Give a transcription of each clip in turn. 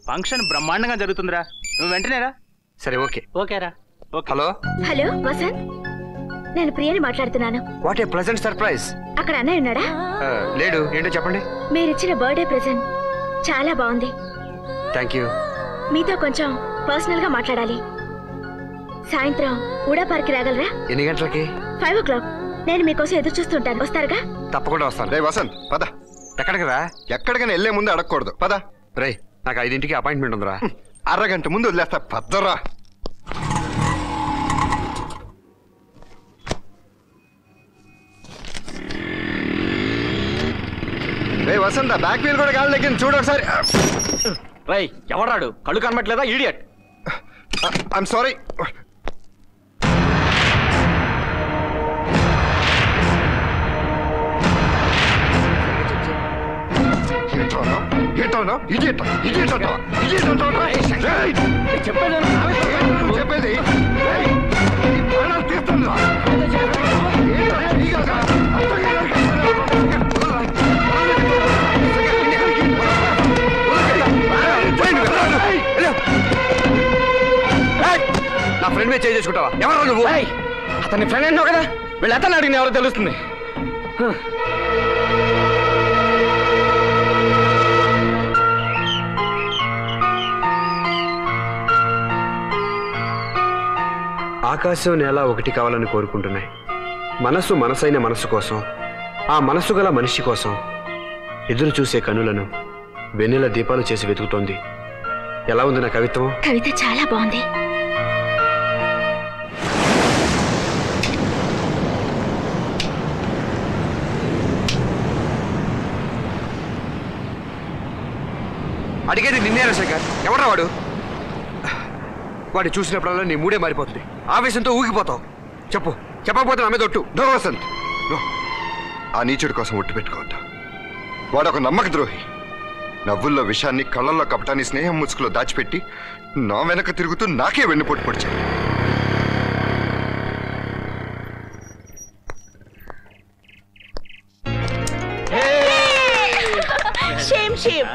Function బ్రహ్మాండంగా జరుగుతుందిరా, నువ్వు వెంటనేరా. సరే ఓకే. ఓకేరా. హలో హలో వసంత్, నేను ప్రియని మాట్లాడుతున్నాను. What a pleasant surprise. అక్కడ అన్నయ్య ఉన్నాడా? లేడు. ఏంటో చెప్పండి. మీరిచ్చిన బర్త్డే ప్రెజెంట్ చాలా బాగుంది. Thank you. మీతో కొంచెం పర్సనల్ గా మాట్లాడాలి. సాయంత్రం ఊడా పార్క్ రాగలరా? ఎన్ని గంటలకి? 5 o'clock. నేను మీకోసం ఎదురు చూస్తుంటాను, వస్తారుగా? తప్పకుండా వస్తాను. రే వసంత్ పద. ఎక్కడికి రా? ఎక్కడికైనా వెళ్లే ముందు అడగకూడదు, పద. రే నాకు 5ంటికి అపాయింట్మెంట్ ఉందిరా. అరగంట ముందు వదిలేస్తా, పద్దరా. రే వసంత, బ్యాక్ వీల్ కూడా గాలి దగ్గర చూడు ఒకసారి. రై ఎవరాడు? కళ్ళు కనబట్లేదా ఇడియట్? I'm sorry. చెప్పేది నా ఫ్రెండ్ మీద చేసుకుంటావా? ఎవరు నువ్వు? అతని ఫ్రెండ్ అన్నావు కదా, వీళ్ళు అతను అడిగిన ఎవరో తెలుస్తుంది. ఆకాశం నేల ఒకటి కావాలని కోరుకుంటున్నాయి. మనసు మనసైన మనసు కోసం, ఆ మనసు గల మనిషి కోసం ఎదురు చూసే కనులను వెన్నెల దీపాలు చేసి వెతుకుతోంది. ఎలా ఉంది నా కవిత్వం? కవిత చాలా బాగుంది. అడిగేది నిన్నేరా శంకర్? ఎవరా వాడు? వాడిని చూసినప్పుడల్లా నీ మూడే మారిపోతుంది. ఆవేశంతో ఊగిపోతావు. చెప్పు, చెప్పకపోతే నా మీద ఒట్టు. No Vasanth, no. ఆ నీచుడి కోసం ఒట్టు పెట్టుకోవద్దు. వాడు ఒక నమ్మక ద్రోహి. నవ్వుల్లో విషాన్ని, కళ్ళల్లో కపటాన్ని స్నేహం ముసుగులో దాచిపెట్టి నా వెనక తిరుగుతూ నాకే వెన్నుపోటు పొడిచాడు.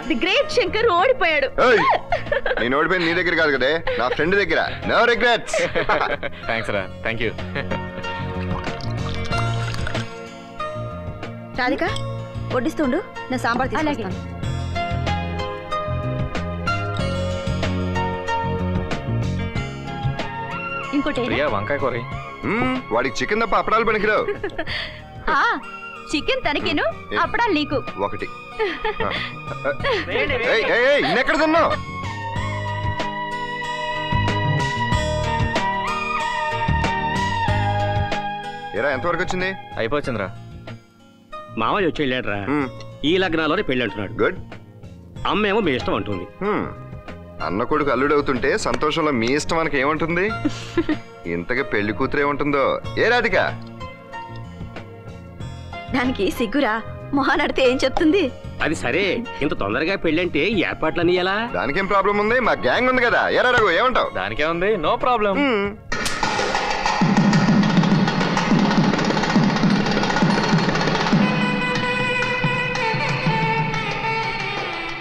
ది గ్రేట్ శంకర్ ఓడిపోయాడు. నేను ఓడిపోయింది నీ దగ్గర కాదు కదే, నా ఫ్రెండ్ దగ్గర. No regrets. థ్యాంక్స్ రా. Thank you. రాధిక వడ్డిస్తుండు, నా సాంబార్ తీసుకొస్తాను. ఇంకోటి వంకాయ కూర. వాడికి చికెన్ తప్ప అప్పడాలు పనికిరావు. చికెన్ తనకిను, అప్పడాలు నీకు. ఒకటి. ఇన్నెక్కడ తిన్నావు? ఏరా ఎంతవరకు వచ్చింది? అయిపోతుందిరా. మామయ్య వచ్చి వెళ్ళాడరా. ఈ లగ్నాలోనే పెళ్లి అంటున్నాడు. గుడ్. అమ్మేమో మీ ఇష్టం అంటుంది. అన్న కొడుకు అల్లుడవుతుంటే సంతోషంలో మీ ఇష్టం మనకి ఏముంటుంది? ఇంతగా పెళ్లి కూతురు ఏముంటుందో. ఏ రాధిక? దానికి సిగ్గురా, మొహాన్ అడితే ఏం చెప్తుంది? అది సరే, ఇంత తొందరగా పెళ్ళంటే ఏర్పాట్లన్నీ ఎలా? దానికేం ప్రాబ్లం ఉంది, మా గ్యాంగ్ ఉంది కదా. ఏరా రఘు, ఏమంటావు? దానికే ఉంది, నో ప్రాబ్లం.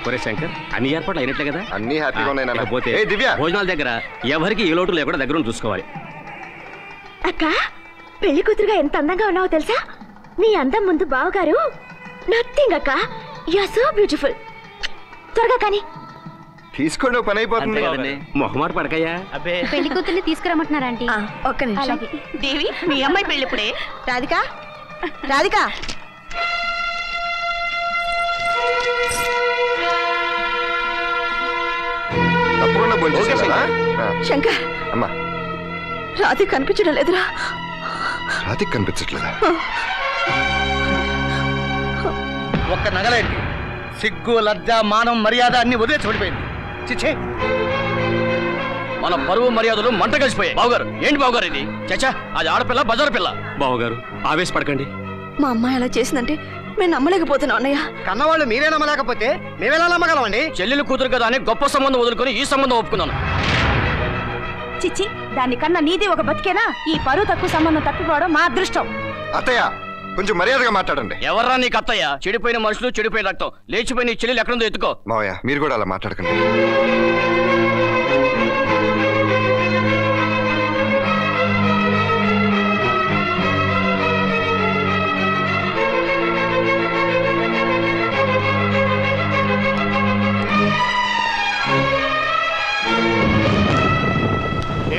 ఒరే శంకర్, అన్ని ఏర్పాట్లు అయినట్లే కదా? అన్ని హ్యాపీగా ఉన్నాయి. పోతే దివ్య, భోజనాల దగ్గర ఎవరికి ఏ లోటు లేకుండా దగ్గర చూసుకోవాలి. అక్క, పెళ్లి కూతురుగా ఎంత అందంగా ఉన్నావో తెలుసా? నీ అందం ముందు బావగారు నథింగ్ అక్క. You are so beautiful. త్వరగా కానీ తీసుకోండి, పని అయిపోతుంది. మొహమాట పడకయ్యా. పెళ్లి కూతుర్ని తీసుకురమ్మంటున్నారండి. ఒక్క నిమిషం. దేవి, మీ అమ్మాయి పెళ్లి ఇప్పుడే. రాధిక, రాధిక. తప్పకుండా భోంచేసేయాలా? శంకర్, అమ్మా, రాధిక కనిపించడం లేదురా. రాధిక కనిపించట్లేదా? ఒక్క నగలేంటి, సిగ్గు, లజ్జ, మానం, మర్యాద అన్ని వదిలేసి ఓడిపోయింది. చిచ్చే, మన పరువు మర్యాదలు మంట కలిసిపోయాయి. బావగారు, ఏంటి బావగారు ఇది? చచ్చా, అది ఆడపిల్ల, బజారు పిల్ల. బావగారు ఆవేశపడకండి. మా అమ్మాయి అలా చేసిందంటే మేము నమ్మలేకపోతున్నాం అన్నయ్య. కన్నవాళ్ళు మీరే నమ్మలేకపోతే మేమెలా నమ్మగలమండి? చెల్లెలు కూతురు కదా అని గొప్ప సంబంధం వదులుకొని ఈ సంబంధం ఒప్పుకున్నాను. చిచ్చి, దానికన్నా నీది ఒక బతికేనా? ఈ పరువు తక్కువ సంబంధం తప్పిపోవడం మా అదృష్టం. అత్తయ్య, కొంచెం మర్యాదగా మాట్లాడండి. ఎవర్రా నీకు అత్తయ్య? చెడిపోయిన మనుషులు, చెడిపోయిన రక్తం, లేచిపోయిన చెల్లెలు ఎక్కడుందో ఎత్తుకో. మావయ్య మీరు కూడా అలా మాట్లాడకండి.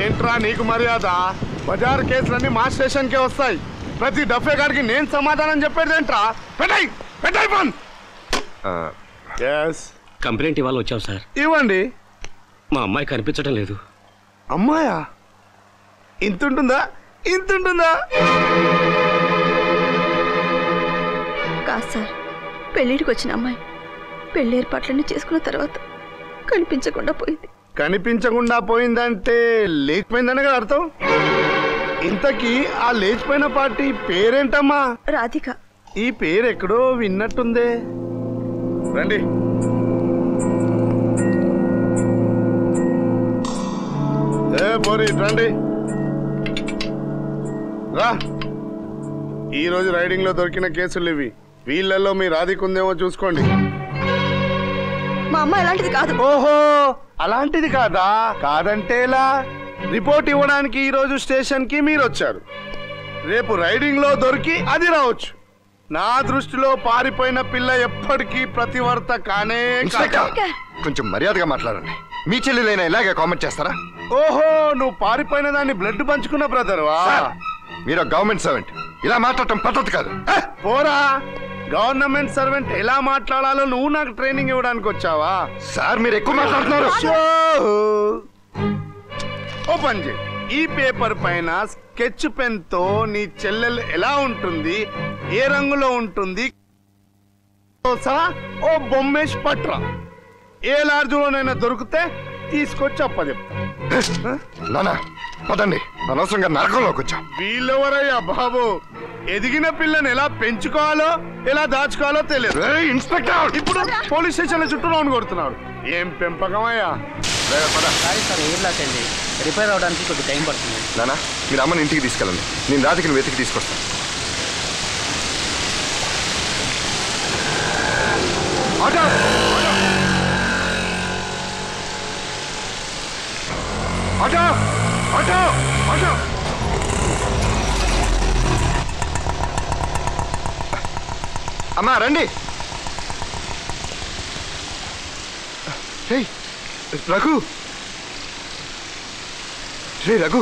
ఏంట్రా నీకు మర్యాద? బజార్ కేసులన్నీ మా స్టేషన్కే వస్తాయి. ప్రతి డఫే గారికి నేను సమాధానం చెప్పేది ఏంట్రా? పెట్టాయి ఫోన్. కంప్లైంట్ ఇవాళ వచ్చాం సార్. ఇవ్వండి. మా అమ్మాయి కనిపించడం లేదు. అమ్మాయా? ఇంతుంటుందా? కాదు సార్, పెళ్ళిడికి వచ్చిన అమ్మాయి పెళ్లి ఏర్పాట్లన్నీ చేసుకున్న తర్వాత కనిపించకుండా పోయింది. కనిపించకుండా పోయిందంటే లేచిపోయిందనే కదా అర్థం. ఇంతకీ ఆ లేచిపోయిన పార్టీ పేరేంటమ్మా? రాధిక. ఈ పేరు ఎక్కడో విన్నట్టుందే. రండి. పోరి రండి రా. ఈరోజు రైడింగ్ లో దొరికిన కేసులు ఇవి. వీళ్ళల్లో మీ రాధిక ఉందేమో చూసుకోండి. మా అమ్మ ఎలాంటిది కాదు. ఓహో, అలాంటిది కాదా? కాదంటే ఎలా? రిపోర్ట్ ఇవ్వడానికి ఈ రోజు స్టేషన్ కి మీరు వచ్చారు. రేపు రైడింగ్ లో దొరికి అది రావచ్చు. నా దృష్టిలో పారిపోయిన పిల్ల ఎప్పటికీ ప్రతివర్త కానే. కొంచెం మర్యాదగా మాట్లాడండి. మీ చెల్లెలైనా ఇలాగే కామెంట్ చేస్తారా? ఓహో, నువ్వు పారిపోయిన దాన్ని బ్లడ్ పంచుకున్న బ్రదర్వా? మీరు గవర్నమెంట్ సర్వెంట్, ఇలా మాట్లాడటం పద్ధతి కాదు. పోరా, గవర్నమెంట్ సర్వెంట్ ఎలా మాట్లాడాలో నువ్వు నాకు ట్రైనింగ్ ఇవ్వడానికి వచ్చావా? సార్ మీరు ఎక్కువ మాట్లాడుతున్నారు. ఓపెన్ చేయి. ఈ పేపర్ పైన స్కెచ్ పెన్ తో నీ చెల్లెలు ఎలా ఉంటుంది, ఏ రంగులో ఉంటుంది ఓ బొమ్మేసి పట్రా. ఏ లాడ్జ్లోనైనా దొరికితే తీసుకొచ్చి అప్పచెప్తా. నానా పదండి, అనవసరంగా నరకంలోకి వచ్చాం. వీళ్ళెవరయ్యా బాబు? ఎదిగిన పిల్లని ఎలా పెంచుకోవాలో ఎలా దాచుకోవాలో తెలియదు. ఇన్స్పెక్టర్ ఇప్పుడు పోలీస్ స్టేషన్ల చుట్టూ రౌండ్ కొడుతున్నాడు. ఏం పెంపకమయ్యా? రిపేర్ అవడానికి కొంచెం టైం పడుతుంది. నానా మీరు అమ్మని ఇంటికి తీసుకెళ్ళండి, నేను రాధికని వెతికి తీసుకొస్తాను. Auto auto auto auto. అమ్మా రండి. రఘు, రే రఘు,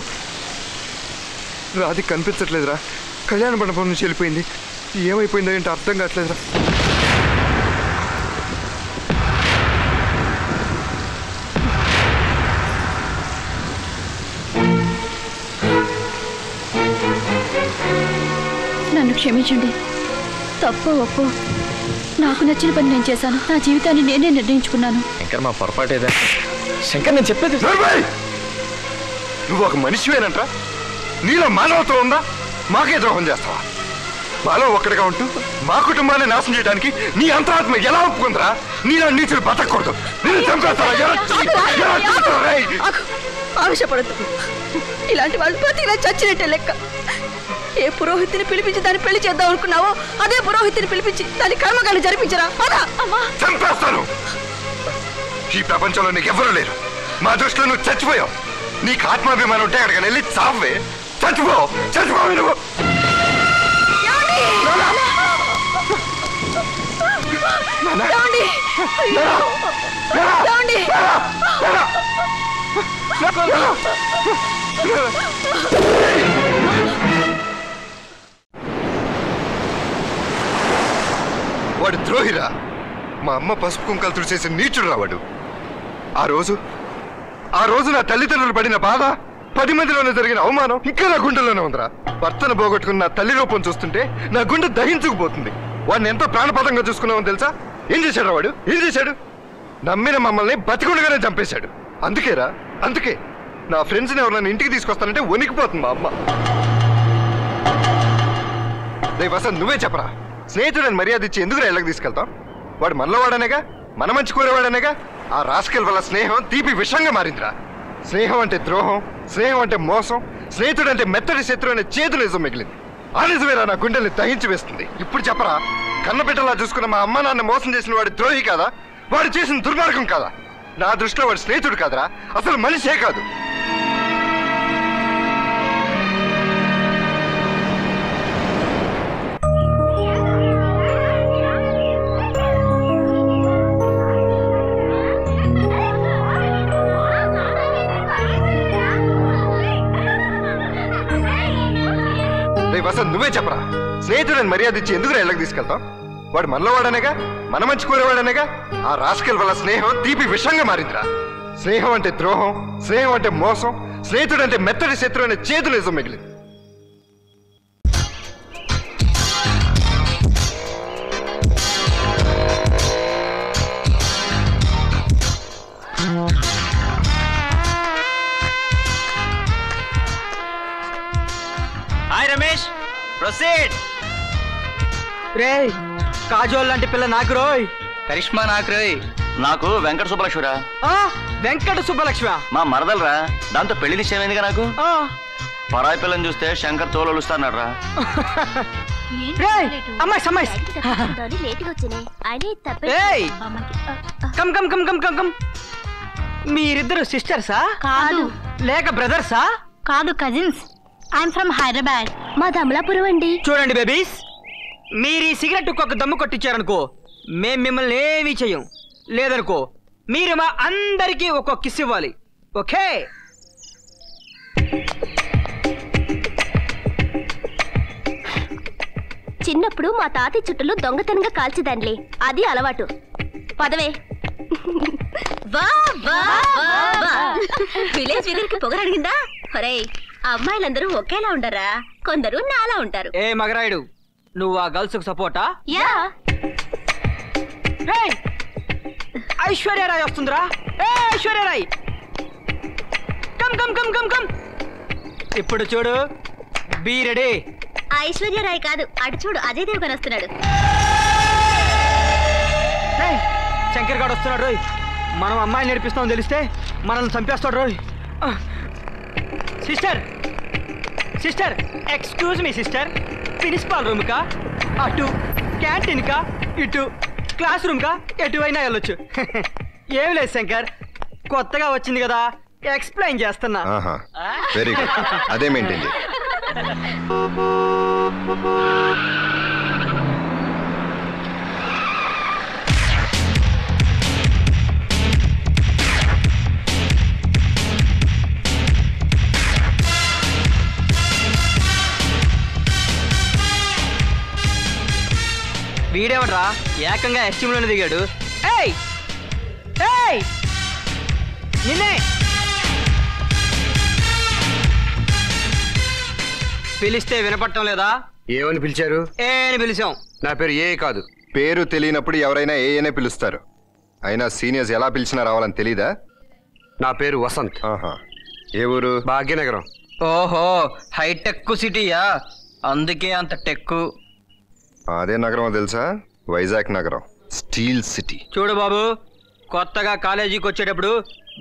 రాధిక కనిపించట్లేదురా. కళ్యాణ మండపం నుంచి వెళ్ళిపోయింది. ఏమైపోయిందో ఏంటో అర్థం కావట్లేదురా. నన్ను క్షమించండి. తప్పు ఒప్పు నాకు నచ్చిన పని నేను చేశాను. నా జీవితాన్ని నేనే నిర్ణయించుకున్నాను. శంకర్ మా పొరపాటు ఏదా? శంకర్ నేను చెప్పేది నువ్వు ఒక మనిషివేనంట. నీలో మానవత్వం ఉందా? మాకే ద్రోహం చేస్తావా? మాలో ఒక్కడిగా ఉంటూ మా కుటుంబాన్ని నాశనం చేయడానికి నీ అంతరాత్మ ఎలా ఒప్పుకుందరా? నీలో నీచులు బతకూడదు. నేను చంపేస్తావా? ఆవేశపడద్దు. ఇలాంటి వాళ్ళు ప్రతిలా చచ్చినట్టే లెక్క. ఏ పురోహితుని పిలిపించి దాన్ని పెళ్లి చేద్దాం అనుకున్నావో అదే పురోహితుని పిలిపించి దాని కర్మకాండ జరిపించరా? చంపేస్తాను. ఈ ప్రపంచంలో నీకు ఎవరు లేరు. మా దృష్టిలో నువ్వు చచ్చిపోయావు. నీకు ఆత్మాభిమానం ఉంటే అక్కడికి వెళ్ళి చావే. చచ్చిపోవు నువ్వు. వాడు ద్రోహిరా. మా అమ్మ పసుపు కుంకాలు తుడిచేసి నీచుడు రావాడు. ఆ రోజు నా తల్లిదండ్రులు పడిన బాధ, 10 మందిలోనే జరిగిన అవమానం ఇంకా నా గుండెల్లోనే ఉందిరా. భర్తను పోగొట్టుకున్న నా తల్లి రూపం చూస్తుంటే నా గుండె దహించుకుపోతుంది. వాడిని ఎంతో ప్రాణపాతంగా చూసుకున్నామని తెలుసా? ఏం చేశాడు వాడు? ఏం చేశాడు? నమ్మిన మమ్మల్ని బతికుండగానే చంపేశాడు. అందుకే నా ఫ్రెండ్స్ని ఎవరైనా ఇంటికి తీసుకొస్తానంటే వణికిపోతుంది మా అమ్మ. రేపు అసలు నువ్వే చెప్పరా, స్నేహితుడని మర్యాద ఇచ్చి ఎందుకు ఇళ్ళకి తీసుకెళ్తాం? వాడు మనలో వాడనేగా, మన మంచి కోరేవాడనేగా. ఆ రాస్కెల్ వల్ల స్నేహం తీపి విషంగా మారిందిరా. స్నేహం అంటే ద్రోహం, స్నేహం అంటే మోసం, స్నేహితుడు అంటే మెత్తడి శత్రువు అనే చేదు నిజం మిగిలింది. ఆ నిజమేరా నా గుండెల్ని దహించి వేస్తుంది. ఇప్పుడు చెప్పరా, కన్నబిడ్డలా చూసుకున్న మా అమ్మ నాన్న మోసం చేసిన వాడి ద్రోహి కాదా? వాడు చేసిన దుర్మార్గం కాదా? నా దృష్టిలో వాడు స్నేహితుడు కాదురా, అసలు మనిషే కాదు. వసంత్, నువ్వే చెప్పరా, స్నేహితుడని మర్యాద ఇచ్చి ఎందుకు ఇళ్ళకి తీసుకెళ్తాం? వాడు మనలో వాడనేగా, మన మంచి కోరేవాడనేగా. ఆ రాస్కెల్ వల్ల స్నేహం తీపి విషంగా మారిందిరా. స్నేహం అంటే ద్రోహం, స్నేహం అంటే మోసం, స్నేహితుడంటే మెత్తడి శత్రు అనే చేతులు నిజం మిగిలింది. Hi Ramesh, proceed. రే కాజోల్ లాంటి పిల్ల నాకు రోయ్. కరిష్మా నాకు రోయ్. నాకు వెంకట సుబ్బలక్ష్మిరా. వెంకట సుబ్బలక్ష్మి మా మరదలరా, దాంతో పెళ్లి నిశ్చయమైందిగా నాకు. పరాయి పిల్లని చూస్తే శంకర్ తోలొలుస్తాడు రా. మీరిద్దరు సిస్టర్సా? కాదు. లేక బ్రదర్సా? కాదు, కజిన్స్. I'm from Hyderabad. మా అమలాపురం అండి. చూడండి బేబీస్, మీరు ఈ సిగరెట్ ఒక దమ్ము కొట్టించారనుకో మేం మిమ్మల్ని ఏమీ చెయ్యం. లేదనుకో మీరు మా అందరికీ ఒక కిస్ ఇవ్వాలి. ఓకే? చిన్నప్పుడు మా తాతయ్య చుట్టలు దొంగతనంగా కాల్చిదాన్లే, అది అలవాటు. పదవే. విలేజ్ వీరికి పొగరడిగిందా? ఒరేయ్, అమ్మాయిలందరూ ఒకేలా ఉండరా, కొందరు నాలా ఉంటారు. ఏ మగరాయుడు, నువ్వు ఆ గర్ల్స్ కు సపోర్టా? యా. ఐశ్వర్యరాయ్ వస్తుందిరా. Aishwarya Rai, come come come come come. ఇప్పుడు చూడు, బీ రెడీ. ఐశ్వర్యరాయ్ కాదు, అటు చూడు, అజయ్ దేవగన్ వస్తున్నాడు. శంకర్ గారు వస్తున్నాడు రోయ్. మనం అమ్మాయిని నేర్పిస్తామని తెలిస్తే మనల్ని చంపేస్తాడు రోయ్. Sister, sister, excuse me sister. Principal room కా, అటు క్యాంటీన్ కా, ఇటు క్లాస్ రూమ్ కా, ఎటువైనా వెళ్ళొచ్చు. ఏం లేదు శంకర్, కొత్తగా వచ్చింది కదా, ఎక్స్ప్లెయిన్ చేస్తున్నా. వెరీ గుడ్, అదే మెయింటైన్ చేయి. వీడేవడ్రా ఏకంగా ఎస్టీమ్లోనే దిగాడు. ఏయ్ ఏయ్, నిన్నే పిలిస్తే వినపడటం లేదా? ఏమని పిలిచారు? ఏ అని పిలిచాం. నా పేరు ఏ కాదు. పేరు తెలియనప్పుడు ఎవరైనా ఏ అనే పిలుస్తారు. అయినా సీనియర్స్ ఎలా పిలిచినా రావాలని తెలీదా? నా పేరు వసంత్. ఏ ఊరు? భాగ్యనగరం. ఓహో, హైటెక్ సిటీయా, అందుకే అంత టెక్కు. అదే నగరం తెలుసా? వైజాగ్ నగరం, స్టీల్ సిటీ. చూడు బాబు, కొత్తగా కాలేజీకి వచ్చేటప్పుడు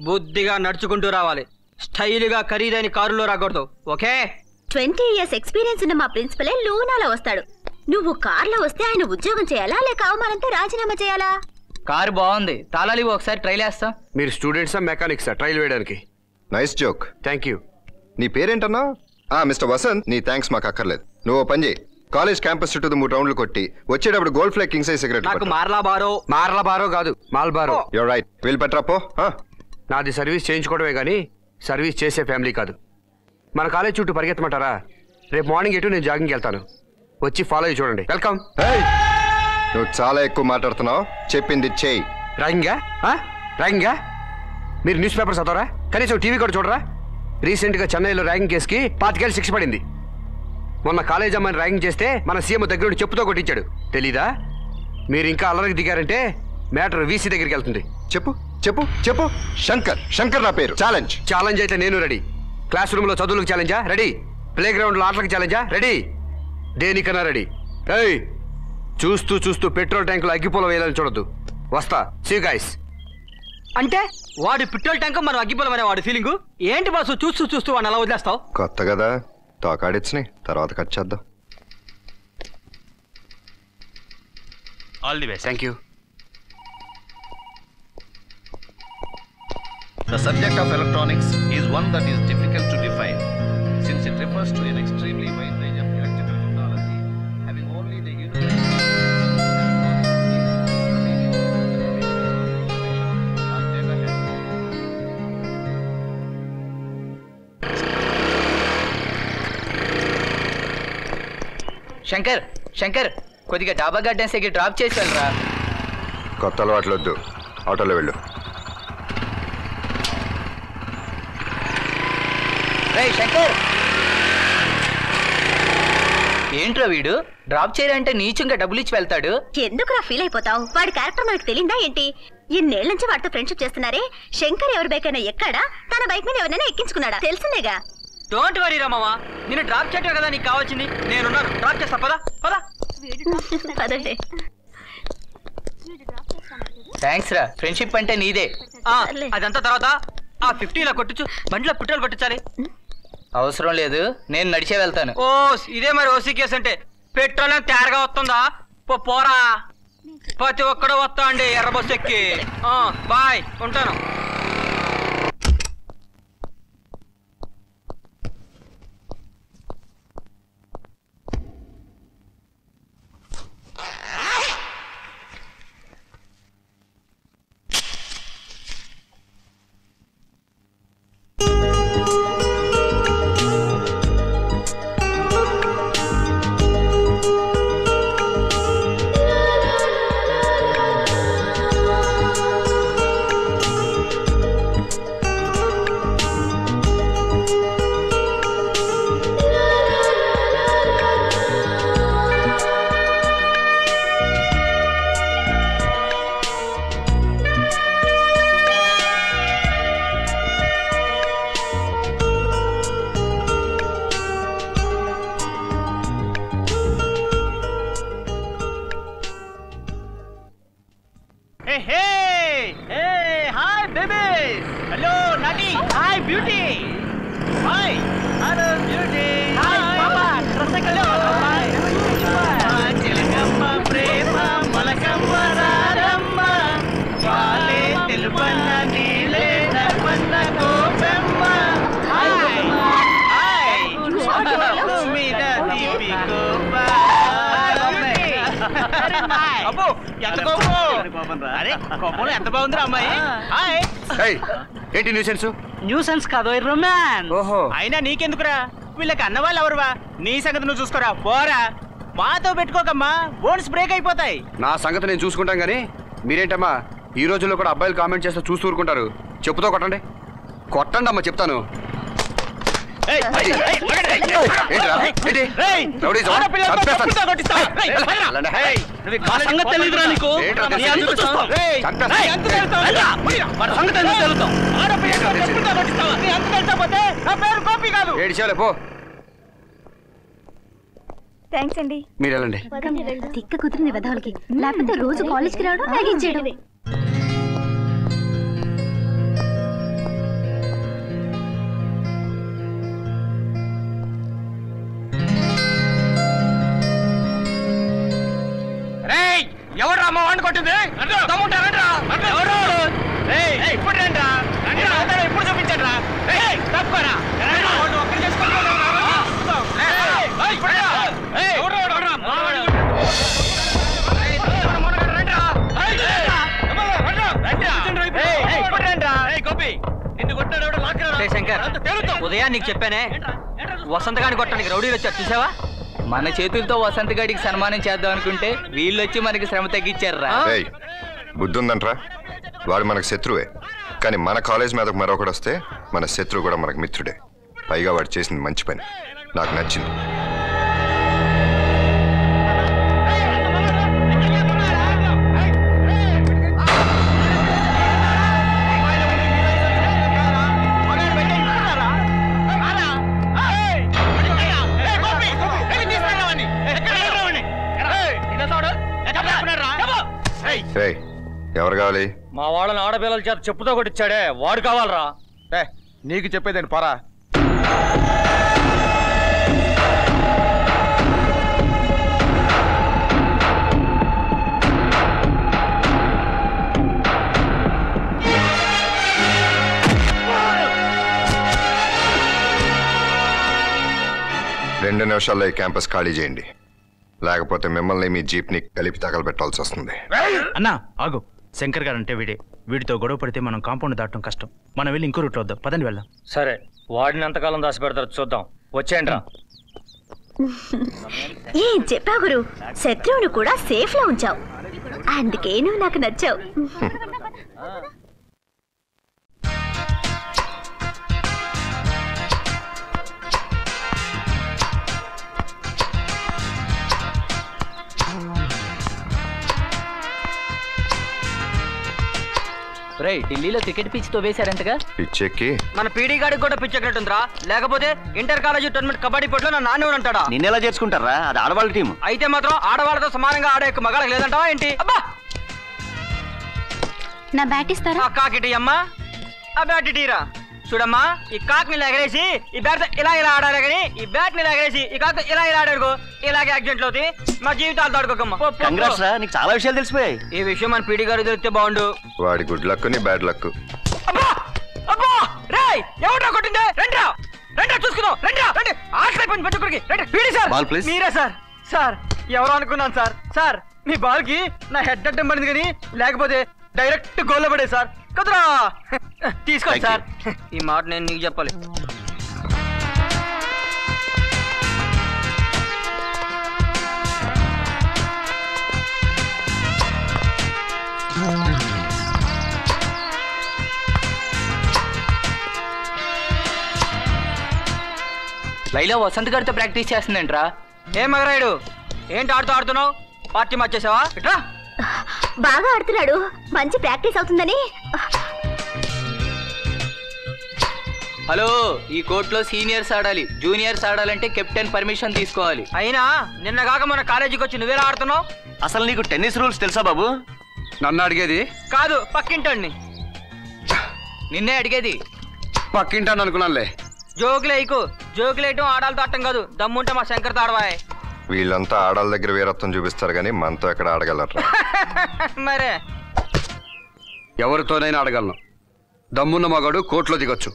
బుద్ధిగా నడుచుకుంటూ రావాలి. స్టైల్గా ఖరీదైన కారులో రాకూడదు. ఓకే? 20 years ఎక్స్పీరియన్స్ ఉన్న మా ప్రిన్సిపలే లూనాలో వస్తాడు. నువ్వు కార్లో వస్తే ఆయన ఉద్యోగం చేయాలా, లేక అవమానంతో రాజీనామా చేయాలా? కారు బాగుంది, తాళాలి ఒకసారి ట్రైల్ వేస్తా. మీరు స్టూడెంట్సా మెకానిక్సా ట్రైల్ వేయడానికి? Nice joke. Thank you. నీ పేరేంటన్నా? మిస్టర్ వసంత్, నీ థ్యాంక్స్ మాకు అక్కర్లేదు. నువ్వు పని చేయి, కాలేజ్ క్యాంపస్ చుట్టూ 3 రౌండ్లు కొట్టి వచ్చేటప్పుడు gold flag king size cigarette. నాకు మార్లా బారో కాదు, మాల్ బారో. యూర్ రైట్, వీళ్ళు పెట్టరా పో. నాది సర్వీస్ చేయించుకోవడమే కానీ సర్వీస్ చేసే ఫ్యామిలీ కాదు. మన కాలేజ్ చుట్టూ పరిగెత్తమంటారా? రేపు మార్నింగ్ ఎటు నేను జాగింగ్కి వెళ్తాను, వచ్చి ఫాలో అయ్యి చూడండి. వెల్కమ్. నువ్వు చాలా ఎక్కువ మాట్లాడుతున్నావు, చెప్పింది చేయి. ర్యాగింగా? ర్యాగింగా? మీరు న్యూస్ పేపర్ చదవరా? కనీసం టీవీ కూడా చూడరా? రీసెంట్గా చెన్నైలో ర్యాగింగ్ కేసుకి 25 ఏళ్ళు శిక్ష పడింది. మొన్న కాలేజ్ అమ్మాయిని ర్యాగింగ్ చేస్తే మన సీఎం దగ్గర చెప్పుతో కొట్టించాడు. తెలీదా? మీరు ఇంకా అల్లరికి దిగారంటే మ్యాటర్ వీసీ దగ్గరికి వెళ్తుంది. చెప్పు చెప్పు చెప్పు. శంకర్ నా పేరు. ఛాలెంజ్ అయితే నేను రెడీ. క్లాస్ రూమ్లో చదువులకు ఛాలెంజా? రెడీ. ప్లే గ్రౌండ్లో ఆటలకు ఛాలెంజా? రెడీ. దేనికన్నా రెడీ. ఏయ్, చూస్తూ చూస్తూ పెట్రోల్ ట్యాంకులో అగ్గిపూల వేయాలని చూడొద్దు. వస్తా. See you guys. అంటే వాడు పెట్రోల్ ట్యాంక్, మనం అగ్గిపూలం అనే వాడు ఫీలింగ్ ఏంటి బాసు? చూస్తూ చూస్తూ వాడిని అలా వదిలేస్తావు? కొత్త కదా, టాక్ ఆడిచ్చుని తర్వాత కట్ చేద్దాం. All the best. Thank you. The subject of electronics is one that is difficult to define, since it refers to an extremely wide range of electrical technology, having only the universal Shankar Shankar కొద్దిగా డాబా gardens దగ్గర drop చేసి వెళ్ళరా. కొత్త అలవాట్లు వద్దు, ఆటోలో వెళ్ళు. రేయ్ శంకర్, ఏంట్రా వీడు డ్రాప్ చేయాలంటే నీచంగా డబ్బులు ఇచ్చి వెళ్తాడు. ఎందుకురా ఫీల్ అయిపోతావు? వాడి క్యారెక్టర్ మనకు తెలియదా ఏంటి? ఇన్నేళ్ల నుంచి వాడితో ఫ్రెండ్షిప్ చేస్తున్నారే. శంకర్ ఎవరి బైక్ అయినా ఎక్కాడా? తన బైక్ మీద ఎవరైనా ఎక్కించుకున్నాడా? తెలిసిందేగా. డోంట్ వరీ రా మామా, నేను డ్రాప్ చేయటం కదా నీకు కావాల్సింది. నేనున్నాను, డ్రాప్ చేస్తా. పదా పదా. పదండి. థ్యాంక్స్ రా, ఫ్రెండ్షిప్ అంటే నీదే. అదంతా తర్వాత ఆ 50 ఇలా కొట్టుచు, బండిలో పెట్రోల్ కొట్టించాలి. అవసరం లేదు, నేను నడిచే వెళ్తాను. ఓ ఇదే మరి ఓసీ కేసు అంటే. పెట్రోల్ తేరగా వస్తుందా? పోరా, ప్రతి ఒక్కడూ వస్తా అండి ఎర్ర బస్సు ఎక్కి. బాయ్, ఉంటాను. ఎంత బాగుందిరా అమ్మాయి. ఏంటి న్యూసెన్స్? న్యూసెన్స్ కాదు, రొమాన్స్. ఓహో, అయినా నీకెందుకురా? వీళ్ళకి అన్నవాళ్ళు ఎవరువా? నీ సంగతి నువ్వు చూసుకోరా. పోరా, మాతో పెట్టుకోకమ్మా, బోన్స్ బ్రేక్ అయిపోతాయి. నా సంగతి నేను చూసుకుంటాం గానీ మీరేంటమ్మా ఈ రోజుల్లో కూడా అబ్బాయిలు కామెంట్ చేస్తే చూస్తూ ఊరుకుంటారు? చెప్పుతో కొట్టండి, కొట్టండి అమ్మా, చెప్తాను. థ్యాంక్స్ అండి. మీరు వెళ్ళండి. తిక్క కుదిరింది వెధవులకి, లేకపోతే రోజు కాలేజ్కి రావడం లాగించేయడం. ఎవరు అమ్మ వాడిని కొట్టింది? ఇప్పుడు చూపించండి రా. తప్పరా శంకర్, ఉదయం నీకు చెప్పానే వసంత గాని కొట్టడానికి రౌడీలు వచ్చారు, చూసావా? మన చేతులతో వసంత గాడికి సన్మానం చేద్దాం అనుకుంటే వీళ్ళు వచ్చి మనకి శ్రమ తగ్గించారా. బుద్ధుందంట్రా, వాడు మనకు శత్రువే, కానీ మన కాలేజ్ మీదకు మరొకడు వస్తే మన శత్రువు కూడా మనకు మిత్రుడే. పైగా వాడు చేసింది మంచి పని, నాకు నచ్చింది. ఎవరు కావాలి? మా వాళ్ళని ఆడపిల్లల చేత చెప్పుతో కొట్టించాడే వాడు కావాలరా. నీకు చెప్పేదండి పరా. 2 నిమిషాల్లో ఈ క్యాంపస్ ఖాళీ చేయండి, లేకపోతే మిమ్మల్ని మీ జీప్ని కలిపి తగలబెట్టాల్సి వస్తుంది. అన్నా ఆగు, శంకర్ గారు అంటే వీడితో గొడవ పడితే మనం కాంపౌండ్ దాటం కష్టం. మనం వెళ్ళి ఇంకో రూట్లో వద్దాం, పదండి వెళ్దాం. సరే, వాడిని ఎంతకాలం దాచి పెడతారు చూద్దాం. వచ్చేయండి రా. ఏం చెప్పా గురు, శత్రువును కూడా సేఫ్ లో ఉంచావు, అందుకే నువ్వు నాకు నచ్చావు. ఢిల్లీలో క్రికెట్ పిచ్ తో వేశారంటగా. పిచ్చెక్కి మన పీడీ గాడికి కూడా పిచ్ ఎక్కడుందిరా, లేకపోతే ఇంటర్ కాలేజీ టోర్నమెంట్ కబడ్డీ పోటీలో నా నాన్న ఉంటాడా? నిన్నెలా చేర్చుకుంటారా, అది ఆడవాళ్ళ టీం. అయితే మాత్రం ఆడవాళ్ళతో సమానంగా ఆడే మగాళ్ళకి లేదంటావా ఏంటి? అబ్బా, నా బ్యాట్ ఇస్తారా? ఆ కాకిటి అమ్మా, ఆ బ్యాట్ ఇటీరా. చూడమ్మా, ఈ కాక్ ని ఎగరేసి ఈ బ్యాట్ ఇలా ఆడాలి కానీ ఈ బ్యాట్ ని ఎగరేసి ఈ కాక్ ఇలా ఆడాడుకో, ఇలాగే యాక్సిడెంట్లు అవుతాయి, మా జీవితాలు తాడుకోకమ్మా. కంగ్రాట్స్ రా, నీకు చాలా విషయాలు తెలిసిపోయాయి. ఈ విషయం మన పీడీ గారు తెలిస్తే బాగుండు. వాడి గుడ్ లక్ నీ బ్యాడ్ లక్. ఎవడ్రా కొట్టిందే? రండ్రా రండ్రా చూసుకుందాం, రండ్రా రండి. ఆకలి అయిపోయింది పెట్టుకుడికి. రండి పీడీ సార్. Ball please. మీరే సార్. సార్ ఎవరు అనుకున్నాను సార్. సార్ మీ బాల్ కి నా హెడ్ అడ్డం పడింది కానీ లేకపోతే డైరెక్ట్ గోల్లో పడే సార్. కదరా తీసుకోండి సార్. ఈ మాట నేను నీకు చెప్పాలి. లైలా వసంత్ గారితో ప్రాక్టీస్ చేస్తుందంట్రా. ఏం మగరాయుడు, ఏంటి ఆడుతున్నావు? పార్టీ మార్చేసావా? ఇట్రా. బాగా ఆడుతున్నాడు, మంచి ప్రాక్టీస్ అవుతుందని. హలో, ఈ కోర్టులో సీనియర్స్ ఆడాలి, జూనియర్స్ ఆడాలంటే కెప్టెన్ పర్మిషన్ తీసుకోవాలి. అయినా నిన్న కాక మన కాలేజీకి వచ్చి నువ్వేలా ఆడుతున్నావు? అసలు నీకు టెన్నిస్ రూల్స్ తెలుసా బాబు? నన్ను అడిగేది కాదు, పక్కింటండి. నిన్నే అడిగేది. పక్కింటాను అనుకున్నానులే. జోకులేయకు, జోకులేయటం ఆడాలతో ఆడటం కాదు, దమ్ముంటే మా శంకర్తో ఆడవాయ్. వీళ్ళంతా ఆడాల దగ్గర వీరత్వం చూపిస్తారు కానీ మనతో ఎక్కడ ఆడగలరు? మరే ఎవరితోనైనా ఆడగలను, దమ్మున్న మగాడు కోర్టులో దిగొచ్చు.